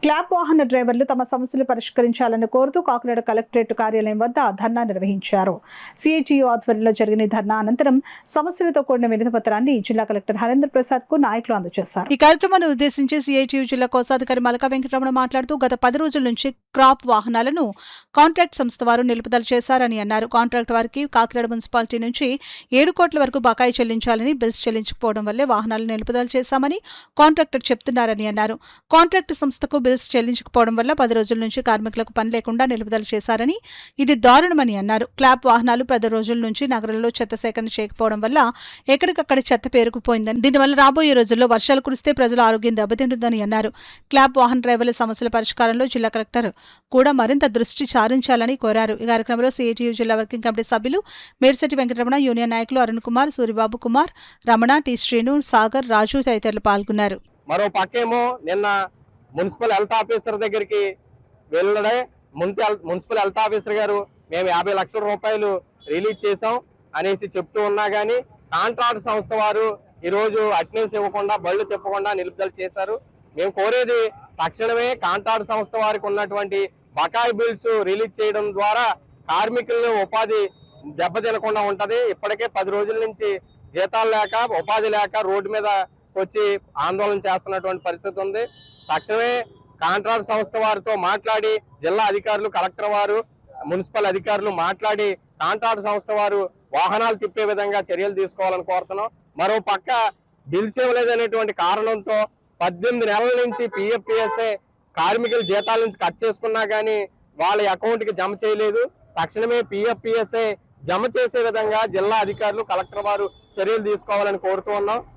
Club వాహన డ్రైవర్లు తమ సమస్యలు పరిష్కరించాలని కోరుతూ కాకినాడ కలెక్టరేట్ కార్యాలయం వద్ద ధర్నా నిర్వహించారు. సిఐటియు ఆధ్వర్యంలో జరిగిన ధర్నా అనంతరం సమస్యలతో కూడిన వినతి పత్రాన్ని జిల్లా కలెక్టర్ హరేంద్ర ప్రసాద్ కు నాయకులు అందజేశారు. ఈ కార్యక్రమాన్ని ఉద్దేశించి సిఐటియు జిల్లా కోశాధికారి మలకా వెంకటరమణ మాట్లాడుతూ గత 10 రోజుల నుంచి క్రాప్ వాహనాలను కాంట్రాక్ట్ సంస్థ వారు నిలుపుదల చేశారని అన్నారు. కాంట్రాక్ట్ వారికి కాకినాడ మున్సిపాలిటీ నుంచి 7 కోట్ల వరకు బకాయి చెల్లించాలని, బిల్స్ చెల్లించకపోవడం వల్లే వాహనాలను నిలుపుదల చేశామని కాంట్రాక్టర్ చెప్తున్నారని అన్నారు. కాంట్రాక్ట్ సంస్థకు బిల్స్ చెల్లించకపోవడం వల్ల 10 రోజుల నుంచి కార్మికులకు పని లేకుండా నిలుపుదల చేశారని, ఇది దారుణమని అన్నారు. క్లాబ్ వాహనాలు 10 రోజుల నుంచి నగరంలో చెత్త సేకరణ చేయకపోవడం వల్ల ఎక్కడికక్కడ చెత్త పేరుకుపోయిందని, దీనివల్ల రాబోయే రోజుల్లో వర్షాలు కురిస్తే ప్రజల ఆరోగ్యం దెబ్బతింటుందని అన్నారు. క్లాబ్ వాహన డ్రైవర్ల సమస్యల పరిష్కారంలో జిల్లా కలెక్టర్ కూడా మరింత దృష్టి సారించాలని కోరారు. ఈ కార్యక్రమంలో సిఐటియు జిల్లా వర్కింగ్ కమిటీ సభ్యులు మేడిశెట్టి వెంకటరమణ, యూనియన్ నాయకులు అరుణ్ కుమార్, సూరిబాబు కుమార్, రమణ, టి శ్రీను, సాగర్, రాజు తదితరులు పాల్గొన్నారు. మరో పక్కేమో నిన్న మున్సిపల్ హెల్త్ ఆఫీసర్ దగ్గరికి వెళ్ళడే మున్సిపల్ హెల్త్ ఆఫీసర్ గారు మేము 50 లక్షల రూపాయలు రిలీజ్ చేసాం అనేసి చెప్తూ ఉన్నా కానీ కాంట్రాక్ట్ సంస్థ వారు ఈరోజు అటెండెన్స్ ఇవ్వకుండా, బళ్ళు తిప్పకుండా నిలుపుదల చేశారు. మేము కోరేది తక్షణమే కాంట్రాక్ట్ సంస్థ వారికి ఉన్నటువంటి బకాయి బిల్స్ రిలీజ్ చేయడం ద్వారా కార్మికులను ఉపాధి దెబ్బతినకుండా ఉంటది. ఇప్పటికే 10 రోజుల నుంచి జీతాలు లేక, ఉపాధి లేక రోడ్డు మీద వచ్చి ఆందోళన చేస్తున్నటువంటి పరిస్థితి ఉంది. తక్షణమే కాంట్రాక్ట్ సంస్థ వారితో మాట్లాడి జిల్లా అధికారులు, కలెక్టర్ వారు, మున్సిపల్ అధికారులు మాట్లాడి కాంట్రాక్ట్ సంస్థ వారు వాహనాలు తిప్పే విధంగా చర్యలు తీసుకోవాలని కోరుతున్నాం. మరో పక్క బిల్స్ ఇవ్వలేదనేటువంటి కారణంతో 18 నెలల నుంచి పిఎఫ్పిఎస్ఏ కార్మికుల జీతాల నుంచి కట్ చేసుకున్నా కానీ వాళ్ళ అకౌంట్ కి జమ చేయలేదు. తక్షణమే పిఎఫ్పిఎస్ఏ జమ చేసే విధంగా జిల్లా అధికారులు, కలెక్టర్ వారు చర్యలు తీసుకోవాలని కోరుతూ ఉన్నాం.